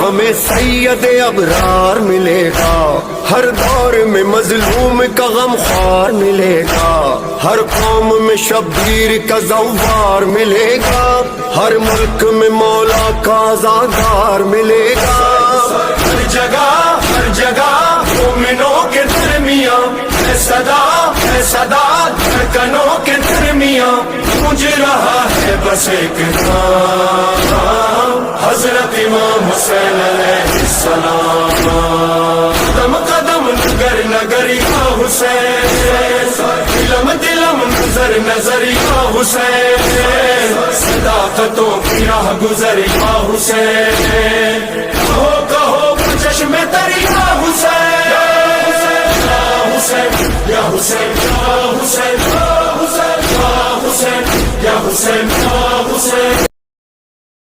ہمیں سید ابرار ملے گا، ہر دور میں مظلوم کا غم خوار ملے گا، ہر قوم میں شبیر کا زوار ملے گا، ہر ملک میں مولا کا آزادار ملے گا۔ ہر جگہ مومنوں کے درمیان ہے صدا دھڑکنوں کے درمیان گونج رہا ہے بس ایک نام، حضرت امام حسین علیہ السلام۔ قدم قدم نگر نگر یا حسین، دلم دلم نظر نظر یا حسین، صداقتوں کی راہ گزر یا حسین، کہو چشم تر یا حسین، یا حسین یا حسین یا حسین یا حسین یا حسین یا حسین۔